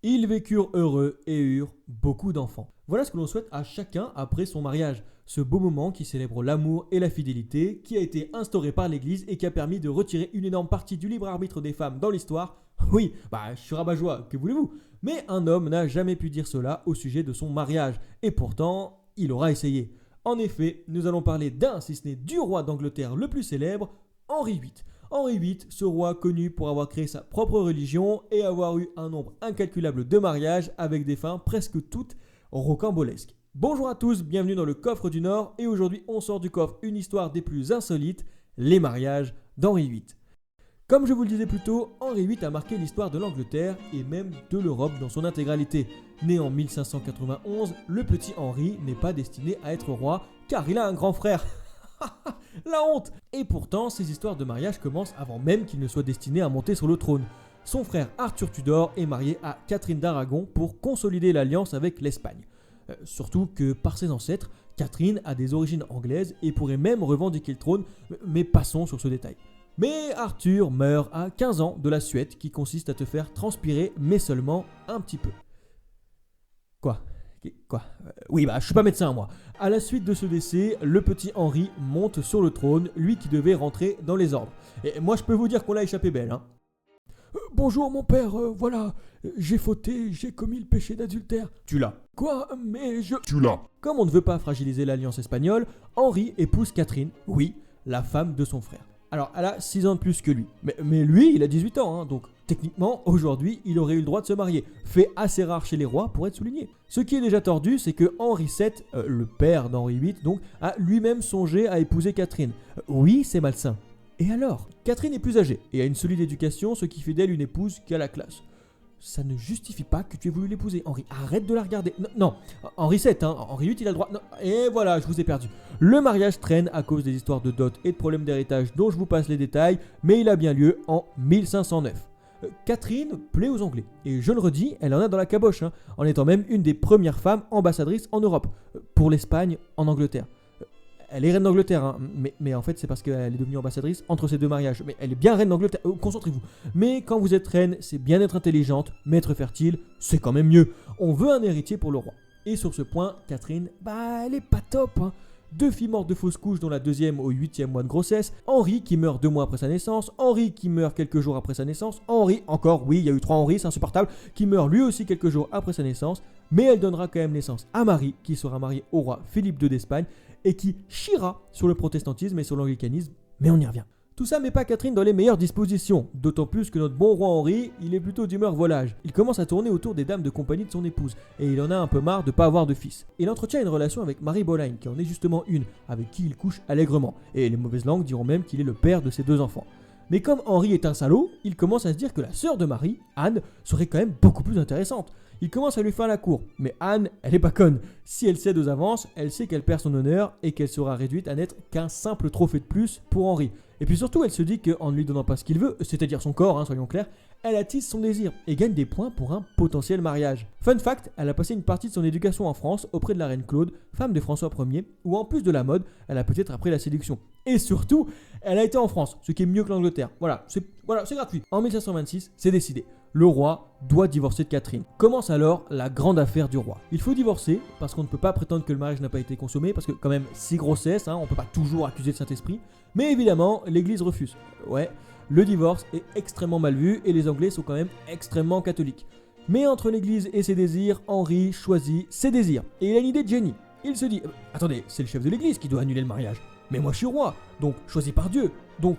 Ils vécurent heureux et eurent beaucoup d'enfants. Voilà ce que l'on souhaite à chacun après son mariage. Ce beau moment qui célèbre l'amour et la fidélité, qui a été instauré par l'Église et qui a permis de retirer une énorme partie du libre arbitre des femmes dans l'histoire. Oui, je suis rabat-joie, que voulez-vous? Mais un homme n'a jamais pu dire cela au sujet de son mariage. Et pourtant, il aura essayé. En effet, nous allons parler d'un, si ce n'est du roi d'Angleterre le plus célèbre, Henri VIII. Henri VIII, ce roi connu pour avoir créé sa propre religion et avoir eu un nombre incalculable de mariages avec des fins presque toutes rocambolesques. Bonjour à tous, bienvenue dans le Coffre du Nord et aujourd'hui on sort du coffre une histoire des plus insolites, les mariages d'Henri VIII. Comme je vous le disais plus tôt, Henri VIII a marqué l'histoire de l'Angleterre et même de l'Europe dans son intégralité. Né en 1591, le petit Henri n'est pas destiné à être roi car il a un grand frère. La honte! Et pourtant, ces histoires de mariage commencent avant même qu'il ne soit destiné à monter sur le trône. Son frère Arthur Tudor est marié à Catherine d'Aragon pour consolider l'alliance avec l'Espagne. Surtout que par ses ancêtres, Catherine a des origines anglaises et pourrait même revendiquer le trône, mais passons sur ce détail. Mais Arthur meurt à 15 ans de la Suède qui consiste à te faire transpirer, mais seulement un petit peu. Quoi? Oui, je suis pas médecin moi. À la suite de ce décès, le petit Henri monte sur le trône, lui qui devait rentrer dans les ordres. Et moi je peux vous dire qu'on l'a échappé belle, hein. Bonjour mon père, voilà, j'ai fauté, j'ai commis le péché d'adultère. Tu l'as. Quoi? Mais je... Tu l'as. Comme on ne veut pas fragiliser l'alliance espagnole, Henri épouse Catherine, oui, la femme de son frère. Alors, elle a 6 ans de plus que lui. Mais lui, il a 18 ans, hein, donc techniquement, aujourd'hui, il aurait eu le droit de se marier. Fait assez rare chez les rois pour être souligné. Ce qui est déjà tordu, c'est que Henri VII, le père d'Henri VIII, donc, a lui-même songé à épouser Catherine. Oui, c'est malsain. Et alors? Catherine est plus âgée et a une solide éducation, ce qui fait d'elle une épouse qui a la classe. Ça ne justifie pas que tu aies voulu l'épouser. Henri, arrête de la regarder. Non, Henri VII, hein. Henri VIII, il a le droit. Non. Et voilà, je vous ai perdu. Le mariage traîne à cause des histoires de dot et de problèmes d'héritage dont je vous passe les détails, mais il a bien lieu en 1509. Catherine plaît aux Anglais. Et je le redis, elle en a dans la caboche, hein, en étant même une des premières femmes ambassadrices en Europe. Pour l'Espagne, en Angleterre. Elle est reine d'Angleterre, hein, mais en fait c'est parce qu'elle est devenue ambassadrice entre ces deux mariages. Mais elle est bien reine d'Angleterre, concentrez-vous. Mais quand vous êtes reine, c'est bien d'être intelligente, mais être fertile, c'est quand même mieux. On veut un héritier pour le roi. Et sur ce point, Catherine, elle est pas top, hein. 2 filles mortes de fausse couche, dont la deuxième au 8e mois de grossesse, Henri qui meurt 2 mois après sa naissance, Henri qui meurt quelques jours après sa naissance, Henri, encore, oui, il y a eu 3 Henri, c'est insupportable, qui meurt lui aussi quelques jours après sa naissance, mais elle donnera quand même naissance à Marie, qui sera mariée au roi Philippe II d'Espagne, et qui chiera sur le protestantisme et sur l'anglicanisme, mais on y revient. Tout ça met pas Catherine dans les meilleures dispositions, d'autant plus que notre bon roi Henri, il est plutôt d'humeur volage. Il commence à tourner autour des dames de compagnie de son épouse, et il en a un peu marre de pas avoir de fils. Il entretient une relation avec Marie Boleyn, qui en est justement une, avec qui il couche allègrement, et les mauvaises langues diront même qu'il est le père de ses 2 enfants. Mais comme Henri est un salaud, il commence à se dire que la sœur de Marie, Anne, serait quand même beaucoup plus intéressante. Il commence à lui faire la cour, mais Anne, elle est pas conne. Si elle cède aux avances, elle sait qu'elle perd son honneur et qu'elle sera réduite à n'être qu'un simple trophée de plus pour Henri. Et puis surtout, elle se dit qu'en ne lui donnant pas ce qu'il veut, c'est-à-dire son corps, hein, soyons clairs, elle attise son désir et gagne des points pour un potentiel mariage. Fun fact, elle a passé une partie de son éducation en France auprès de la reine Claude, femme de François Ier, où en plus de la mode, elle a peut-être appris la séduction. Et surtout, elle a été en France, ce qui est mieux que l'Angleterre. Voilà, c'est gratuit. En 1526, c'est décidé. Le roi doit divorcer de Catherine. Commence alors la grande affaire du roi. Il faut divorcer parce qu'on ne peut pas prétendre que le mariage n'a pas été consommé, parce que quand même 6 grossesses, hein, on ne peut pas toujours accuser de Saint-Esprit. Mais évidemment, l'église refuse. Ouais, le divorce est extrêmement mal vu et les Anglais sont quand même extrêmement catholiques. Mais entre l'église et ses désirs, Henri choisit ses désirs. Et il a une idée de génie. Il se dit, attendez, c'est le chef de l'église qui doit annuler le mariage. Mais moi je suis roi, donc choisi par Dieu. Donc,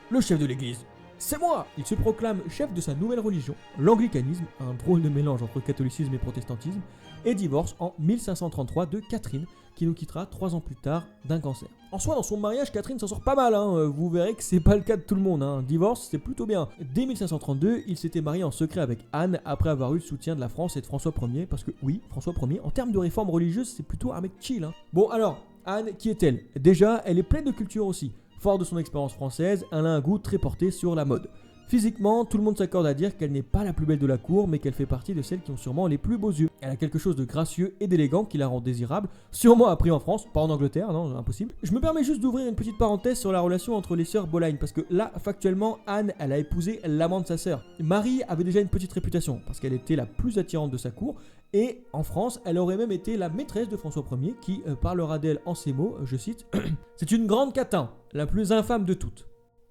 le chef de l'église, c'est moi! Il se proclame chef de sa nouvelle religion, l'anglicanisme, un drôle de mélange entre catholicisme et protestantisme, et divorce en 1533 de Catherine, qui nous quittera 3 ans plus tard d'un cancer. En soi, dans son mariage, Catherine s'en sort pas mal, hein. Vous verrez que c'est pas le cas de tout le monde, hein. Divorce, c'est plutôt bien. Dès 1532, il s'était marié en secret avec Anne, après avoir eu le soutien de la France et de François Ier, parce que oui, François Ier, en termes de réforme religieuse, c'est plutôt un mec chill, hein. Bon alors, Anne, qui est-elle? Déjà, elle est pleine de culture aussi. Fort de son expérience française, elle a un goût très porté sur la mode. Physiquement, tout le monde s'accorde à dire qu'elle n'est pas la plus belle de la cour, mais qu'elle fait partie de celles qui ont sûrement les plus beaux yeux. Elle a quelque chose de gracieux et d'élégant qui la rend désirable, sûrement appris en France, pas en Angleterre, non, impossible. Je me permets juste d'ouvrir une petite parenthèse sur la relation entre les sœurs Boleyn, parce que là, factuellement, Anne, elle a épousé l'amant de sa sœur. Marie avait déjà une petite réputation, parce qu'elle était la plus attirante de sa cour, et en France, elle aurait même été la maîtresse de François Ier, qui parlera d'elle en ces mots, je cite, « C'est une grande catin, la plus infâme de toutes. »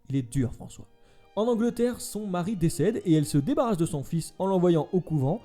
Il est dur, François. En Angleterre, son mari décède et elle se débarrasse de son fils en l'envoyant au couvent.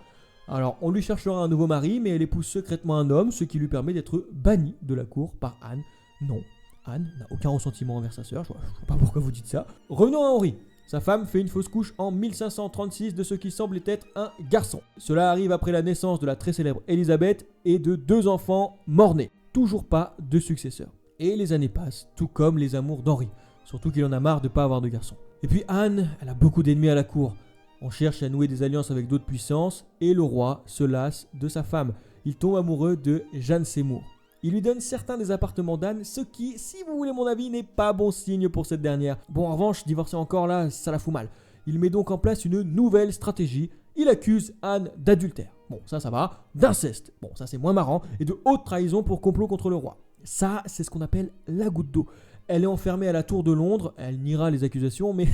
Alors, on lui cherchera un nouveau mari, mais elle épouse secrètement un homme, ce qui lui permet d'être bannie de la cour par Anne. Non, Anne n'a aucun ressentiment envers sa sœur, je vois pas pourquoi vous dites ça. Revenons à Henri. Sa femme fait une fausse couche en 1536 de ce qui semblait être un garçon. Cela arrive après la naissance de la très célèbre Élisabeth et de 2 enfants morts-nés. Toujours pas de successeur. Et les années passent, tout comme les amours d'Henri. Surtout qu'il en a marre de ne pas avoir de garçon. Et puis Anne, elle a beaucoup d'ennemis à la cour. On cherche à nouer des alliances avec d'autres puissances et le roi se lasse de sa femme. Il tombe amoureux de Jeanne Seymour. Il lui donne certains des appartements d'Anne, ce qui, si vous voulez mon avis, n'est pas bon signe pour cette dernière. Bon, en revanche, divorcer encore là, ça la fout mal. Il met donc en place une nouvelle stratégie. Il accuse Anne d'adultère. Bon, ça va. D'inceste. Bon, ça c'est moins marrant. Et de haute trahison pour complot contre le roi. Ça, c'est ce qu'on appelle la goutte d'eau. Elle est enfermée à la tour de Londres, elle niera les accusations, mais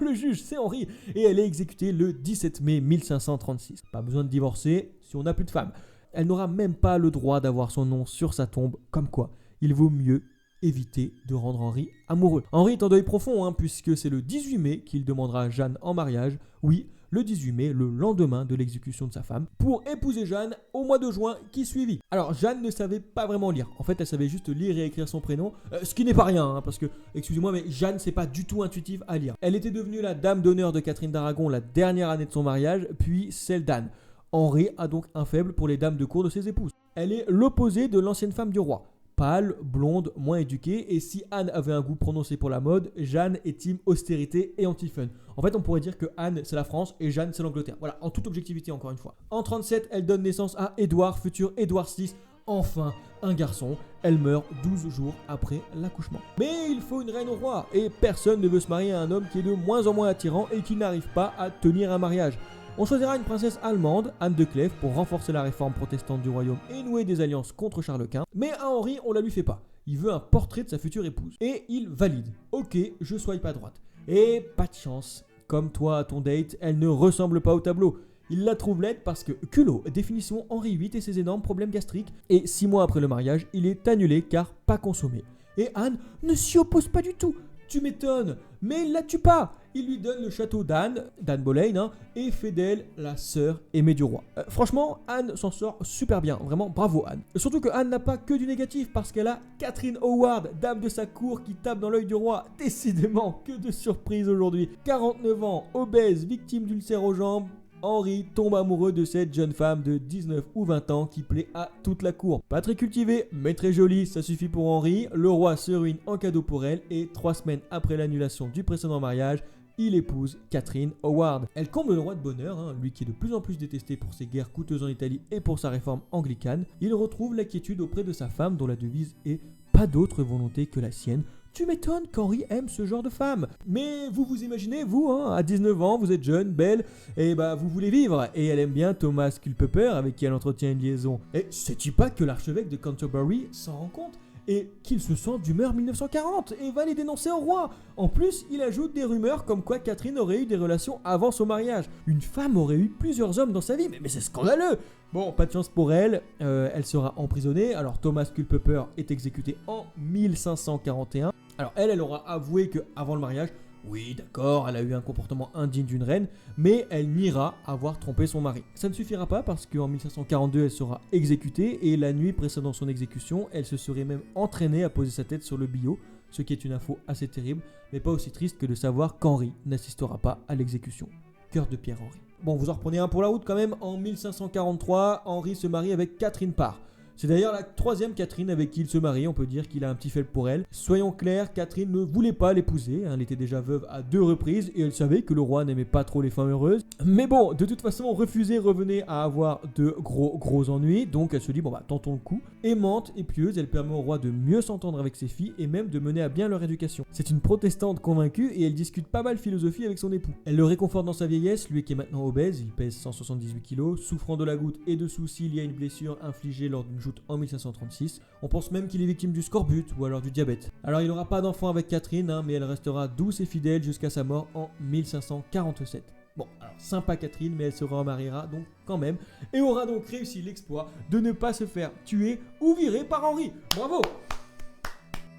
le juge, c'est Henri, et elle est exécutée le 17 mai 1536. Pas besoin de divorcer si on n'a plus de femme. Elle n'aura même pas le droit d'avoir son nom sur sa tombe, comme quoi il vaut mieux éviter de rendre Henri amoureux. Henri est en deuil profond, puisque c'est le 18 mai qu'il demandera Jeanne en mariage. Oui, le 18 mai, le lendemain de l'exécution de sa femme, pour épouser Jeanne au mois de juin qui suivit. Alors Jeanne ne savait pas vraiment lire, en fait elle savait juste lire et écrire son prénom, ce qui n'est pas rien, parce que, excusez-moi, mais Jeanne c'est pas du tout intuitive à lire. Elle était devenue la dame d'honneur de Catherine d'Aragon la dernière année de son mariage, puis celle d'Anne. Henri a donc un faible pour les dames de cour de ses épouses. Elle est l'opposé de l'ancienne femme du roi. Pâle, blonde, moins éduquée, et si Anne avait un goût prononcé pour la mode, Jeanne est team austérité et anti-fun. En fait, on pourrait dire que Anne c'est la France et Jeanne c'est l'Angleterre. Voilà, en toute objectivité encore une fois. En 37, elle donne naissance à Édouard, futur Édouard VI. Enfin, un garçon. Elle meurt 12 jours après l'accouchement. Mais il faut une reine au roi, et personne ne veut se marier à un homme qui est de moins en moins attirant et qui n'arrive pas à tenir un mariage. On choisira une princesse allemande, Anne de Clèves, pour renforcer la réforme protestante du royaume et nouer des alliances contre Charles Quint. Mais à Henri, on la lui fait pas. Il veut un portrait de sa future épouse. Et il valide. Ok, je swipe à droite. Et pas de chance. Comme toi à ton date, elle ne ressemble pas au tableau. Il la trouve laide parce que culot, définition Henri VIII et ses énormes problèmes gastriques. Et 6 mois après le mariage, il est annulé car pas consommé. Et Anne ne s'y oppose pas du tout. Tu m'étonnes, mais il la tue pas. Il lui donne le château d'Anne Boleyn, et fait d'elle la sœur aimée du roi. Franchement, Anne s'en sort super bien, vraiment bravo Anne. Surtout que Anne n'a pas que du négatif, parce qu'elle a Catherine Howard, dame de sa cour qui tape dans l'œil du roi. Décidément, que de surprises aujourd'hui. 49 ans, obèse, victime d'ulcère aux jambes. Henri tombe amoureux de cette jeune femme de 19 ou 20 ans qui plaît à toute la cour. Pas très cultivée, mais très jolie, ça suffit pour Henri. Le roi se ruine en cadeau pour elle et 3 semaines après l'annulation du précédent mariage, il épouse Catherine Howard. Elle comble le roi de bonheur, lui qui est de plus en plus détesté pour ses guerres coûteuses en Italie et pour sa réforme anglicane. Il retrouve la quiétude auprès de sa femme dont la devise est « pas d'autre volonté que la sienne ». Tu m'étonnes qu'Henri aime ce genre de femme. Mais vous imaginez, vous, à 19 ans, vous êtes jeune, belle, et vous voulez vivre. Et elle aime bien Thomas Culpeper, avec qui elle entretient une liaison. Et sais-tu pas que l'archevêque de Canterbury s'en rend compte et qu'il se sent d'humeur 1940 et va les dénoncer au roi. En plus, il ajoute des rumeurs comme quoi Catherine aurait eu des relations avant son mariage. Une femme aurait eu plusieurs hommes dans sa vie, mais c'est scandaleux. Bon, pas de chance pour elle, elle sera emprisonnée. Alors Thomas Culpeper est exécuté en 1541. Alors elle aura avoué qu'avant le mariage, oui, d'accord, elle a eu un comportement indigne d'une reine, mais elle niera avoir trompé son mari. Ça ne suffira pas parce qu'en 1542, elle sera exécutée et la nuit précédant son exécution, elle se serait même entraînée à poser sa tête sur le billot, ce qui est une info assez terrible, mais pas aussi triste que de savoir qu'Henri n'assistera pas à l'exécution. Cœur de pierre Henri. Bon, vous en reprenez un pour la route quand même. En 1543, Henri se marie avec Catherine Parr. C'est d'ailleurs la troisième Catherine avec qui il se marie, on peut dire qu'il a un petit faible pour elle. Soyons clairs, Catherine ne voulait pas l'épouser, elle était déjà veuve à 2 reprises et elle savait que le roi n'aimait pas trop les femmes heureuses. Mais bon, de toute façon, refuser revenait à avoir de gros ennuis, donc elle se dit bon bah tentons le coup. Aimante et pieuse, elle permet au roi de mieux s'entendre avec ses filles et même de mener à bien leur éducation. C'est une protestante convaincue et elle discute pas mal philosophie avec son époux. Elle le réconforte dans sa vieillesse, lui qui est maintenant obèse, il pèse 178 kg, souffrant de la goutte et de soucis liés à une blessure infligée lors d'une joute en 1536. On pense même qu'il est victime du scorbut ou alors du diabète. Alors il n'aura pas d'enfant avec Catherine, mais elle restera douce et fidèle jusqu'à sa mort en 1547. Bon, alors sympa Catherine, mais elle se remariera donc quand même et aura donc réussi l'exploit de ne pas se faire tuer ou virer par Henri. Bravo!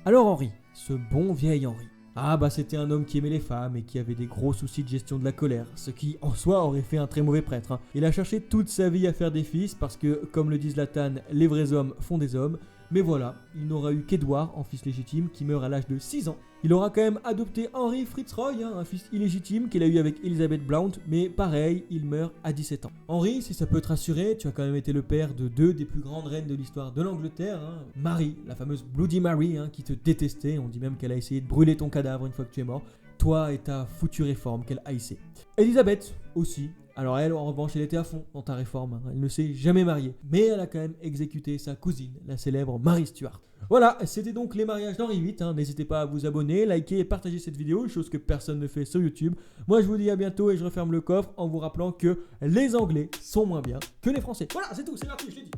Alors Henri, ce bon vieil Henri. Ah bah c'était un homme qui aimait les femmes et qui avait des gros soucis de gestion de la colère, ce qui en soi aurait fait un très mauvais prêtre. Il a cherché toute sa vie à faire des fils parce que, comme le dit Zlatan, les vrais hommes font des hommes. Mais voilà, il n'aura eu qu'Édouard en fils légitime qui meurt à l'âge de 6 ans. Il aura quand même adopté Henri Fitzroy, un fils illégitime qu'il a eu avec Elizabeth Blount, mais pareil, il meurt à 17 ans. Henri, si ça peut te rassurer, tu as quand même été le père de 2 des plus grandes reines de l'histoire de l'Angleterre. Marie, la fameuse Bloody Mary, qui te détestait, on dit même qu'elle a essayé de brûler ton cadavre une fois que tu es mort. Toi et ta foutue réforme qu'elle haïssait. Elisabeth, aussi. Alors elle, en revanche, elle était à fond dans ta réforme, elle ne s'est jamais mariée. Mais elle a quand même exécuté sa cousine, la célèbre Marie Stuart. Voilà, c'était donc les mariages d'Henri VIII, n'hésitez pas à vous abonner, liker et partager cette vidéo, chose que personne ne fait sur YouTube. Moi je vous dis à bientôt et je referme le coffre en vous rappelant que les Anglais sont moins bien que les Français. Voilà, c'est tout, c'est gratuit, je l'ai dit.